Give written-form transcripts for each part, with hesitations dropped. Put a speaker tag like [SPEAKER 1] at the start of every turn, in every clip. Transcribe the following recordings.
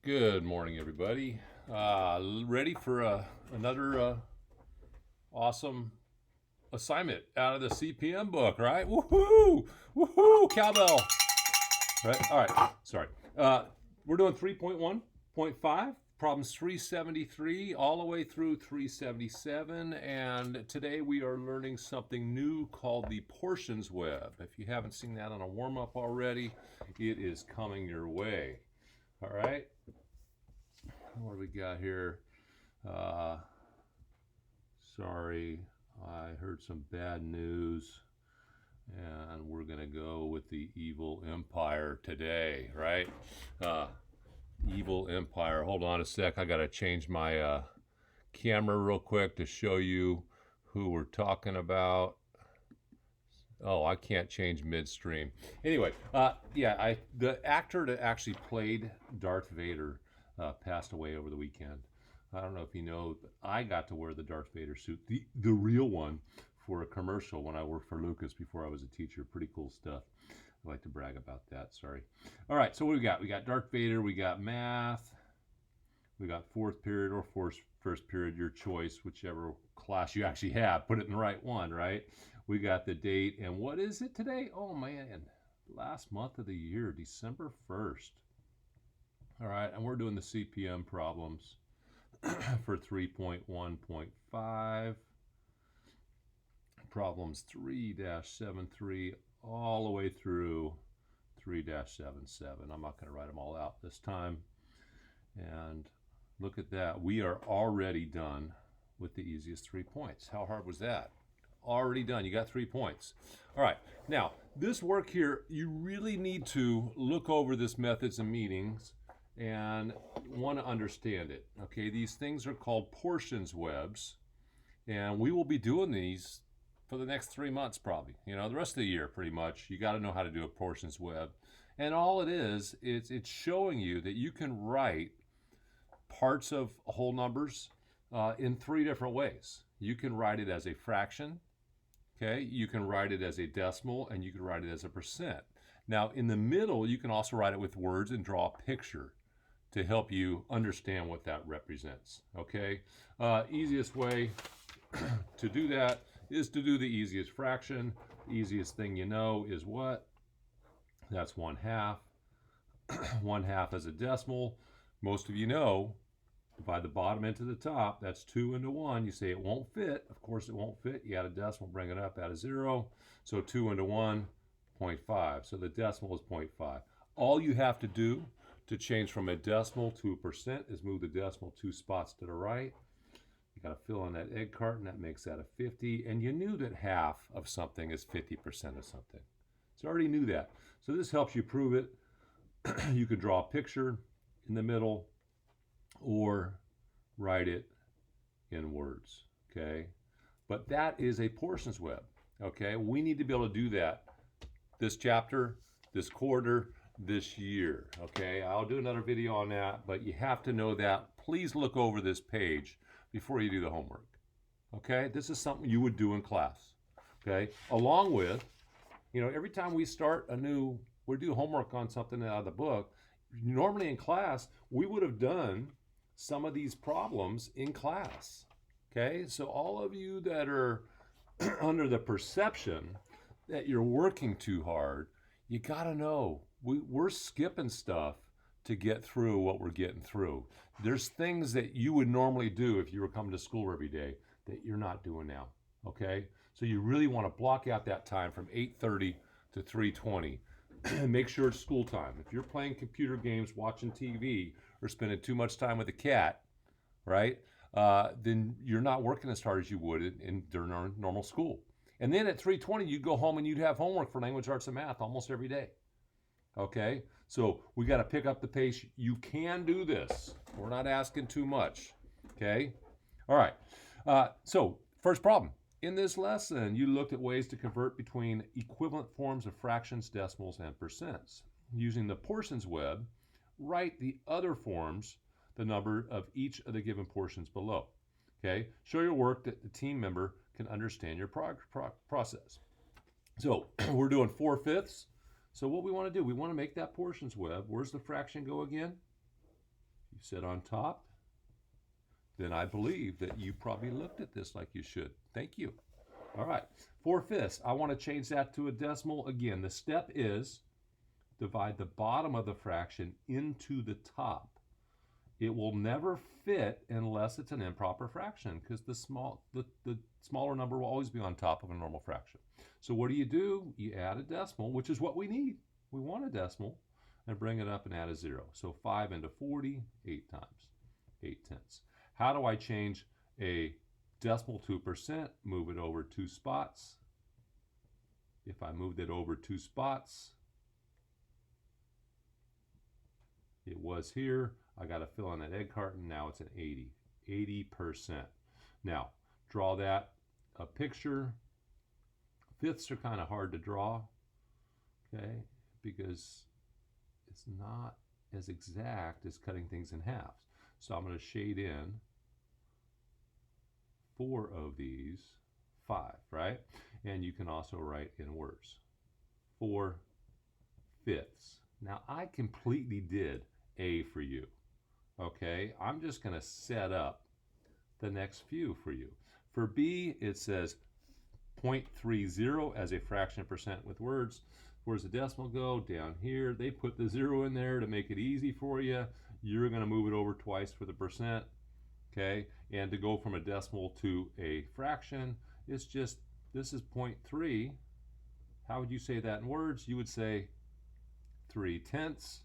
[SPEAKER 1] Good morning, everybody. Ready for another awesome assignment out of the CPM book, right? Woohoo! Woohoo! Cowbell! Right? All right. Sorry. We're doing 3.1.5, problems 373 all the way through 377, and today we are learning something new called the portions web. If you haven't seen that on a warm-up already, it is coming your way. All right. What do we got here? Sorry, I heard some bad news, and we're going to go with the evil empire today, right? Evil empire. Hold on a sec. I got to change my camera real quick to show you who we're talking about. Oh, I can't change midstream. Anyway, the actor that actually played Darth Vader passed away over the weekend. I don't know if you know, but I got to wear the Darth Vader suit, the real one, for a commercial when I worked for Lucas before I was a teacher. Pretty cool stuff. I like to brag about that. Sorry. All right, so what we got? We got Darth Vader. We got math. We got fourth period or first period, your choice, whichever class you actually have. Put it in the right one, right? We got the date, and what is it today? Oh man, last month of the year, December 1st. All right, and we're doing the CPM problems for 3.1.5. Problems 3-73 all the way through 3-77. I'm not going to write them all out this time. And look at that. We are already done with the easiest 3 points. How hard was that? Already done. You got 3 points. All right. Now, this work here, you really need to look over this methods and meanings and want to understand it. Okay, these things are called portions webs, and we will be doing these for the next 3 months probably. You know, the rest of the year pretty much. You got to know how to do a portions web. And all it is it's showing you that you can write parts of whole numbers in 3 different ways. You can write it as a fraction, okay? You can write it as a decimal, and you can write it as a percent. Now, in the middle, you can also write it with words and draw a picture to help you understand what that represents, okay? Easiest way to do that is to do the easiest fraction. The easiest thing you know is what? That's 1/2. 1/2 as a decimal. Most of you know, divide the bottom into the top. That's 2 into 1. You say it won't fit. Of course it won't fit. You add a decimal, bring it up, add a 0. So 2 into 1, 0.5. So the decimal is 0.5. All you have to do to change from a decimal to a percent is move the decimal 2 spots to the right. You got to fill in that egg carton. That makes that a 50. And you knew that half of something is 50% of something. So I already knew that. So this helps you prove it. You could draw a picture in the middle or write it in words, okay? But that is a portions web, okay? We need to be able to do that this chapter, this quarter, this year, okay? I'll do another video on that, but you have to know that. Please look over this page before you do the homework, okay? This is something you would do in class, okay? Along with, you know, every time we start we do homework on something out of the book, normally in class, we would have done some of these problems in class, okay? So all of you that are under the perception that you're working too hard, you gotta know, we're skipping stuff to get through what we're getting through. There's things that you would normally do if you were coming to school every day that you're not doing now, okay? So you really want to block out that time from 8:30 to 3:20. Make sure it's school time. If you're playing computer games, watching TV, or spending too much time with a cat, right, then you're not working as hard as you would during our normal school. And then at 3:20, you'd go home and you'd have homework for language arts and math almost every day. Okay, so we got to pick up the pace. You can do this. We're not asking too much. Okay, all right. So first problem. In this lesson, you looked at ways to convert between equivalent forms of fractions, decimals, and percents. Using the portions web, write the other forms, the number of each of the given portions below. Okay, show your work that the team member can understand your process. So we're doing 4/5. So what we want to do, we want to make that portions web. Where's the fraction go again? You said on top? Then I believe that you probably looked at this like you should. Thank you. All right, 4/5. I want to change that to a decimal. Again, the step is divide the bottom of the fraction into the top. It will never fit unless it's an improper fraction, because the smaller number will always be on top of a normal fraction. So what do? You add a decimal, which is what we need. We want a decimal, and bring it up and add a 0. So 5 into 40, 8 times, 8/10. How do I change a decimal to a percent? Move it over 2 spots. If I moved it over 2 spots, it was here. I got to fill in that egg carton. Now it's an 80%. Now, draw that a picture. Fifths are kind of hard to draw, okay, because it's not as exact as cutting things in halves. So I'm going to shade in 4 of these, 5, right? And you can also write in words. 4/5. Now I completely did A for you. Okay, I'm just going to set up the next few for you. For B, it says 0.30 as a fraction of percent with words. Where's the decimal go? Down here. They put the 0 in there to make it easy for you. You're going to move it over twice for the percent. Okay, and to go from a decimal to a fraction, it's just, this is 0.3. How would you say that in words? You would say 3/10.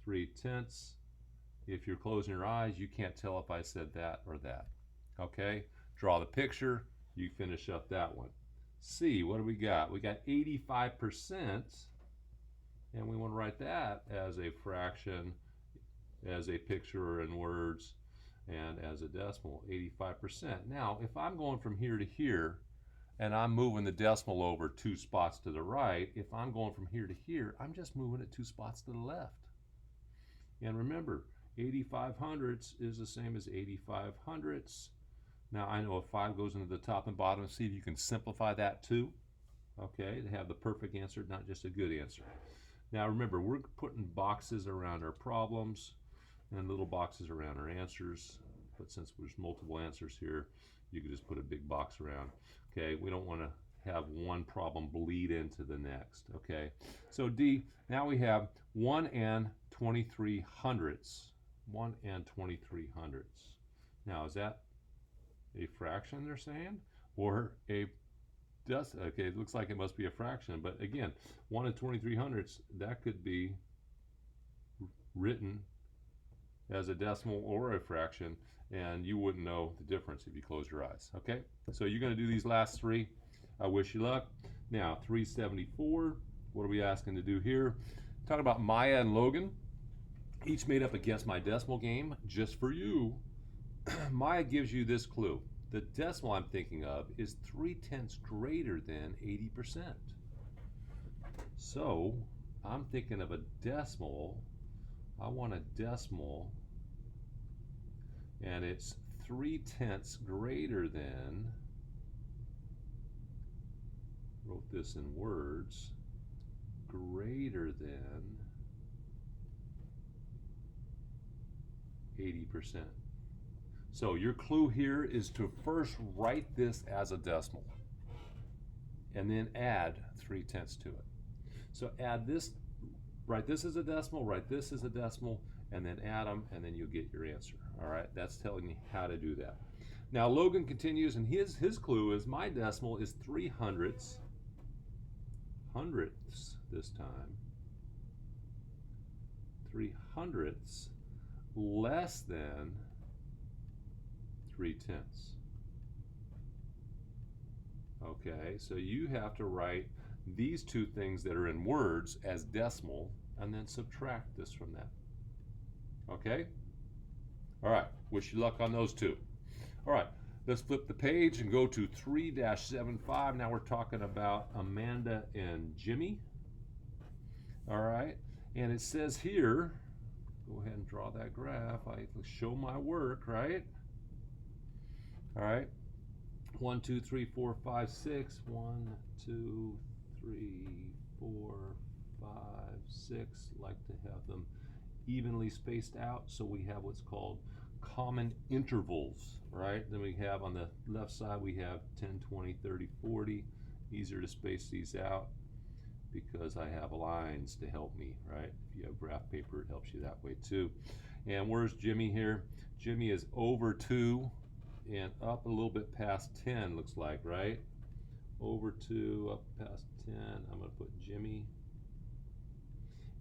[SPEAKER 1] 3/10. If you're closing your eyes, you can't tell if I said that or that. Okay, draw the picture. You finish up that one. C, what do we got? We got 85%, and we want to write that as a fraction, as a picture in words, and as a decimal, 85%. Now, if I'm going from here to here, and I'm moving the decimal over 2 spots to the right, if I'm going from here to here, I'm just moving it 2 spots to the left. And remember, 85 hundredths is the same as 85 hundredths. Now I know if 5 goes into the top and bottom, see if you can simplify that too. Okay, to have the perfect answer, not just a good answer. Now remember, we're putting boxes around our problems and little boxes around our answers. But since there's multiple answers here, you can just put a big box around. Okay, we don't want to have one problem bleed into the next. Okay, so D, now we have 1 and 23 hundredths. 1 and 23 hundredths. Now, is that a fraction they're saying? Or a decimal? Okay, it looks like it must be a fraction, but again, 1 and 23 hundredths, that could be written as a decimal or a fraction, and you wouldn't know the difference if you close your eyes. Okay, so you're going to do these last 3. I wish you luck. Now, 374, what are we asking to do here? Talk about Maya and Logan, each made up a Guess My Decimal game just for you. Maya gives you this clue. The decimal I'm thinking of is 3/10 greater than 80%. So I'm thinking of a decimal. I want a decimal, and it's 3/10 greater than, wrote this in words, greater than 80%. So your clue here is to first write this as a decimal and then add 3/10 to it. So add this, write this as a decimal, write this as a decimal, and then add them, and then you'll get your answer. All right, that's telling you how to do that. Now Logan continues, and his clue is my decimal is 3 hundredths this time. 3 hundredths less than 3/10. Okay, so you have to write these two things that are in words as decimal and then subtract this from that. Okay? All right, wish you luck on those two. All right, let's flip the page and go to 3-75. Now we're talking about Amanda and Jimmy. All right, and it says here, go ahead and draw that graph. I show my work, right? All right, 1, 2, 3, 4, 5, 6. 1, 2, 3, 4, 5, 6. Like to have them evenly spaced out, so we have what's called common intervals, right? Then we have on the left side, we have 10, 20, 30, 40. Easier to space these out because I have lines to help me, right? If you have graph paper, it helps you that way too. And where's Jimmy here? Jimmy is over 2 and up a little bit past 10, looks like, right? Over 2, up past 10. I'm going to put Jimmy.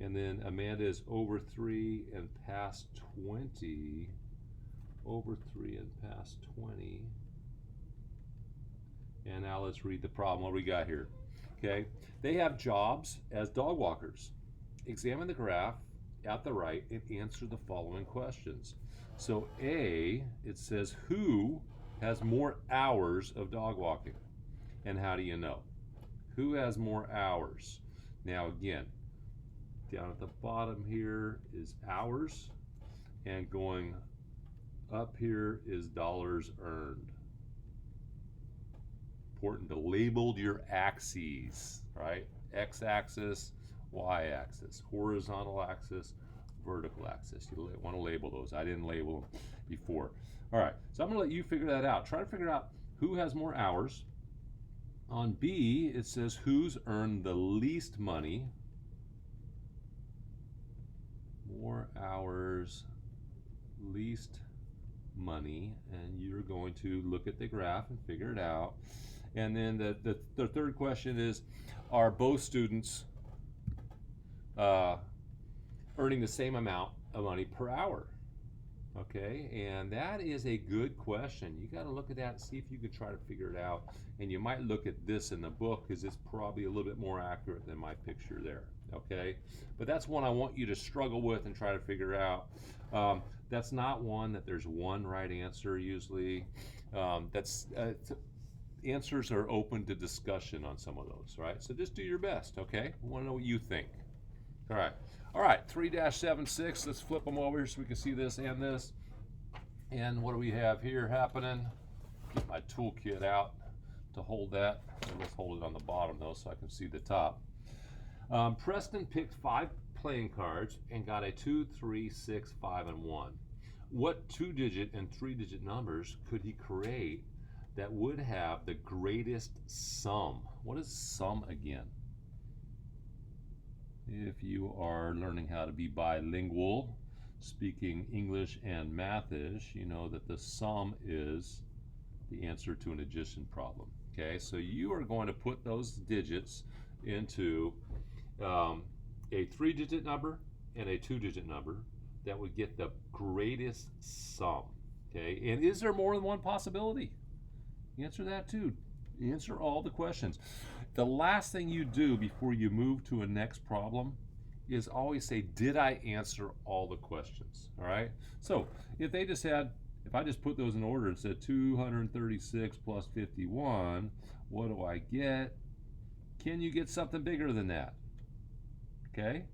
[SPEAKER 1] And then Amanda is over 3 and past 20. Over 3 and past 20. And now let's read the problem. What do we got here? Okay, they have jobs as dog walkers. Examine the graph at the right and answer the following questions. So A, it says who has more hours of dog walking? And how do you know? Who has more hours? Now again, down at the bottom here is hours, and going up here is dollars earned. Important to label your axes, right? X-axis, Y-axis, horizontal axis, vertical axis. You want to label those. I didn't label them before. All right, so I'm going to let you figure that out. Try to figure out who has more hours. On B, it says who's earned the least money. More hours, least money, and you're going to look at the graph and figure it out. And then the third question is, are both students earning the same amount of money per hour? Okay, and that is a good question. You got to look at that and see if you can try to figure it out. And you might look at this in the book because it's probably a little bit more accurate than my picture there. Okay, but that's one I want you to struggle with and try to figure out. That's not one that there's one right answer usually. Answers are open to discussion on some of those, right? So just do your best, okay? I want to know what you think. All right, 3-76, let's flip them over here so we can see this and this. And what do we have here happening? Get my toolkit out to hold that. And let's hold it on the bottom though so I can see the top. Preston picked 5 playing cards and got a 2, 3, 6, 5, and 1. What 2-digit and 3-digit numbers could he create that would have the greatest sum? What is sum again? If you are learning how to be bilingual, speaking English and Mathish, you know that the sum is the answer to an addition problem. Okay, so you are going to put those digits into a 3-digit number and a 2-digit number that would get the greatest sum. Okay, and is there more than one possibility? Answer that too. Answer all the questions. The last thing you do before you move to a next problem is always say, did I answer all the questions? All right, so if I just put those in order and said 236 plus 51, what do I get? Can you get something bigger than that? Okay,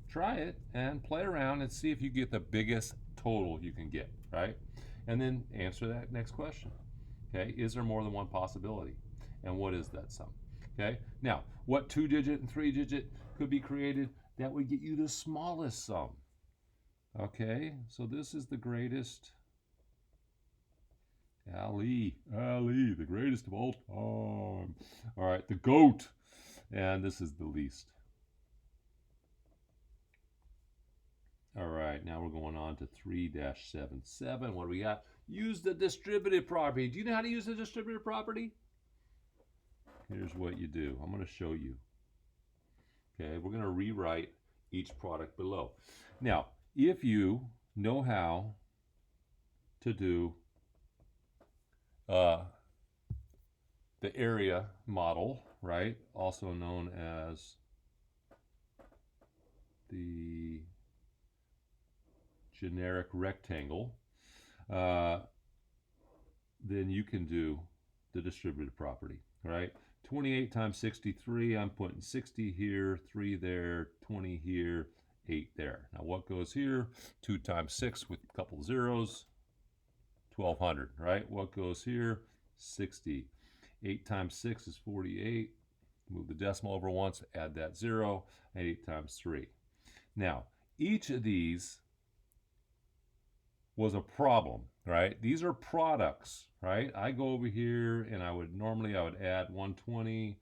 [SPEAKER 1] try it and play around and see if you get the biggest total you can get, right? And then answer that next question. Okay, is there more than one possibility? And what is that sum? Okay, now what 2-digit and 3-digit could be created that would get you the smallest sum? Okay, so this is the greatest. Ali, the greatest of all time. All right, the GOAT. And this is the least. All right, now we're going on to 3-77. What do we got? Use the distributive property. Do you know how to use the distributive property? Here's what you do. I'm going to show you. Okay, we're going to rewrite each product below. Now, if you know how to do the area model, right, also known as the generic rectangle, then you can do the distributive property, right? 28 times 63, I'm putting 60 here, 3 there, 20 here, 8 there. Now what goes here? 2 times 6 with a couple zeros, 1200, right? What goes here? 60. 8 times 6 is 48. Move the decimal over once, add that 0, and 8 times 3. Now, each of these was a problem, right? These are products, right? I go over here and I would add 120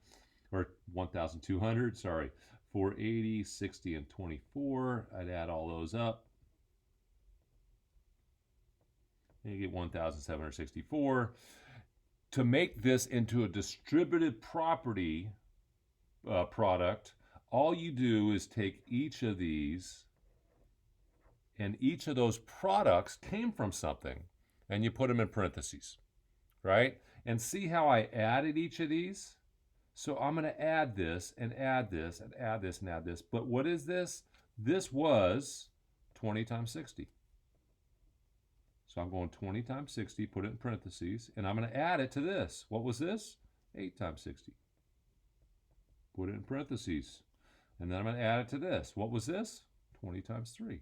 [SPEAKER 1] or 1,200, sorry, 480, 60, and 24. I'd add all those up. And you get 1,764. To make this into a distributive property product, all you do is take each of these, and each of those products came from something, and you put them in parentheses, right? And see how I added each of these? So I'm going to add this and add this and add this and add this. But what is this? This was 20 times 60. So I'm going 20 times 60, put it in parentheses, and I'm going to add it to this. What was this? 8 times 60. Put it in parentheses. And then I'm going to add it to this. What was this? 20 times 3.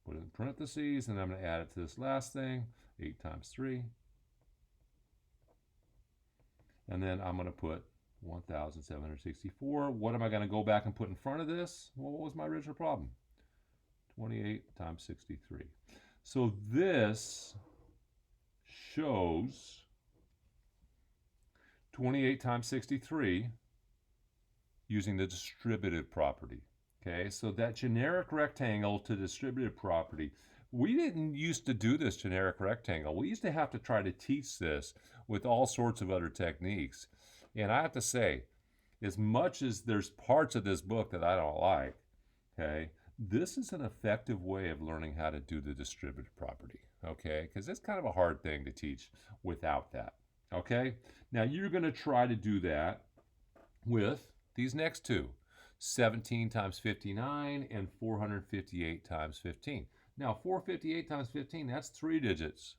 [SPEAKER 1] Put it in parentheses, and I'm going to add it to this last thing, 8 times 3. And then I'm going to put 1,764. What am I going to go back and put in front of this? Well, what was my original problem? 28 times 63. So this shows 28 times 63 using the distributive property. Okay, so that generic rectangle to distributive property, we didn't used to do this generic rectangle. We used to have to try to teach this with all sorts of other techniques. And I have to say, as much as there's parts of this book that I don't like, okay, this is an effective way of learning how to do the distributive property, okay? Because it's kind of a hard thing to teach without that, okay? Now you're going to try to do that with these next two, 17 times 59 and 458 times 15. Now 458 times 15, that's 3 digits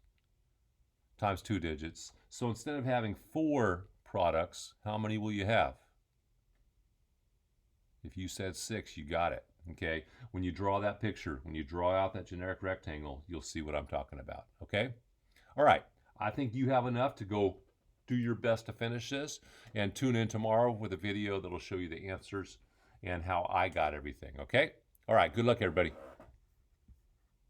[SPEAKER 1] times 2 digits. So instead of having 4 products, how many will you have? If you said 6, you got it. Okay, when you draw that picture, when you draw out that generic rectangle, you'll see what I'm talking about. Okay, all right, I think you have enough to go do your best to finish this, and tune in tomorrow with a video that'll show you the answers and how I got everything. Okay, all right, good luck everybody.